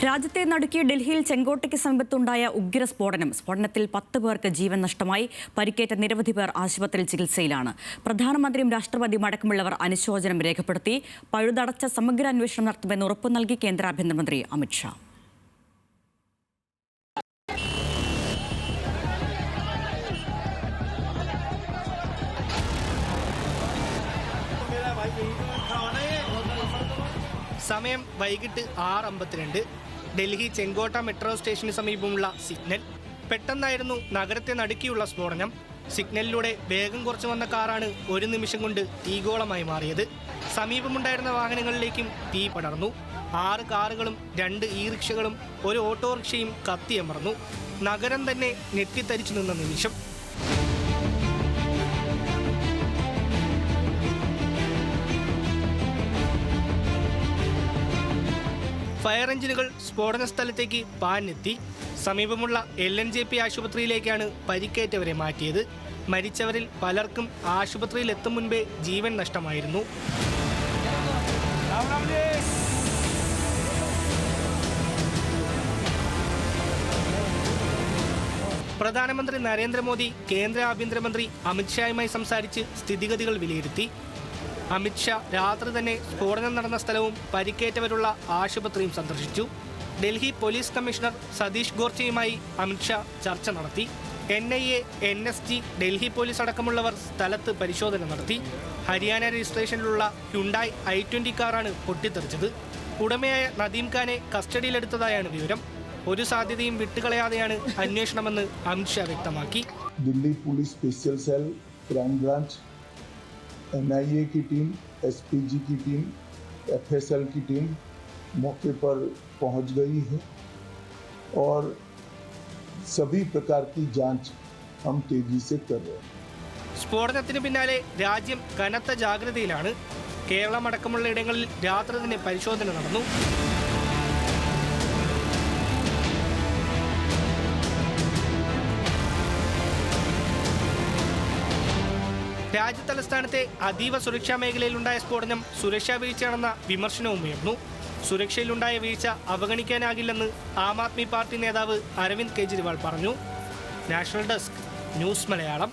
രാജ്യത്തെ നടുക്കിയ ഡൽഹിയിൽ ചെങ്കോട്ടയ്ക്ക് സമീപത്തുണ്ടായ സ്ഫോടനത്തിൽ 10 പേർക്ക് ജീവൻ നഷ്ടമായി. പരിക്കേറ്റ നിരവധി പേർ ആശുപത്രിയിൽ ചികിത്സയിലാണ്. പ്രധാനമന്ത്രിയും രാഷ്ട്രപതിയും അടക്കമുള്ളവർ അനുശോചനം രേഖപ്പെടുത്തി. പഴുതടച്ച സമഗ്ര അന്വേഷണം നടത്തുമെന്ന് ഉറപ്പു നൽകി കേന്ദ്ര ആഭ്യന്തരമന്ത്രി അമിത് ഷാ. സമയം വൈകിട്ട് 6:52. ഡൽഹി ചെങ്കോട്ട മെട്രോ സ്റ്റേഷന് സമീപമുള്ള സിഗ്നൽ. പെട്ടെന്നായിരുന്നു നഗരത്തെ നടുക്കിയുള്ള സ്ഫോടനം. സിഗ്നലിലൂടെ വേഗം കുറച്ചു വന്ന കാറാണ് ഒരു നിമിഷം കൊണ്ട് തീഗോളമായി മാറിയത്. സമീപമുണ്ടായിരുന്ന വാഹനങ്ങളിലേക്കും തീ പടർന്നു. 6 കാറുകളും 2 ഇ-റിക്ഷകളും ഒരു ഓട്ടോറിക്ഷയും കത്തിയമർന്നു. നഗരം തന്നെ ഞെട്ടിത്തരിച്ചു നിന്ന നിമിഷം. ഫയർ എഞ്ചിനുകൾ സ്ഫോടന സ്ഥലത്തേക്ക് പാഞ്ഞെത്തി. സമീപമുള്ള LNJP ആശുപത്രിയിലേക്കാണ് പരിക്കേറ്റവരെ മാറ്റിയത്. മരിച്ചവരിൽ പലർക്കും ആശുപത്രിയിൽ എത്തും മുൻപേ ജീവൻ നഷ്ടമായിരുന്നു. പ്രധാനമന്ത്രി നരേന്ദ്രമോദി കേന്ദ്ര ആഭ്യന്തരമന്ത്രി അമിത് ഷായുമായി സംസാരിച്ച് സ്ഥിതിഗതികൾ വിലയിരുത്തി. അമിത് ഷാ രാത്രി തന്നെ സ്ഫോടനം നടന്ന സ്ഥലവും പരിക്കേറ്റവരുള്ള ആശുപത്രിയും സന്ദർശിച്ചു. ഡൽഹി പോലീസ് കമ്മീഷണർ സതീഷ് ഗോർച്ചയുമായി അമിത് ഷാ ചർച്ച നടത്തി. NIA, NSG, ഡൽഹി പോലീസ് അടക്കമുള്ളവർ സ്ഥലത്ത് പരിശോധന നടത്തി. ഹരിയാന രജിസ്ട്രേഷനിലുള്ള ഹ്യുണ്ടായി i20 കാറാണ് പൊട്ടിത്തെറിച്ചത്. ഉടമയായ നദീം ഖാനെ കസ്റ്റഡിയിലെടുത്തതായാണ് വിവരം. ഒരു സാധ്യതയും വിട്ടുകളയാതെയാണ് അന്വേഷണമെന്ന് അമിത് ഷാ വ്യക്തമാക്കി. Delhi police special cell, crime branch, NIA की टीम, SPG की टीम, FSL की टीम मौके पर पहुंच गई है और सभी प्रकार की जांच हम तेजी से कर रहे हैं. സ്ഫോടനത്തിന് പിന്നാലെ രാജ്യം കനത്ത ജാഗ്രതയിലാണ്. കേരളം അടക്കമുള്ള ഇടങ്ങളിൽ രാത്രി തന്നെ പരിശോധന നടന്നു. രാജ്യതലസ്ഥാനത്തെ അതീവ സുരക്ഷാ മേഖലയിലുണ്ടായ സ്ഫോടനം സുരക്ഷാ വീഴ്ചയാണെന്ന വിമർശനവും ഉയർന്നു. സുരക്ഷയിലുണ്ടായ വീഴ്ച അവഗണിക്കാനാകില്ലെന്ന് ആം ആദ്മി പാർട്ടി നേതാവ് അരവിന്ദ് കെജ്രിവാൾ പറഞ്ഞു. National desk, news Malayalam.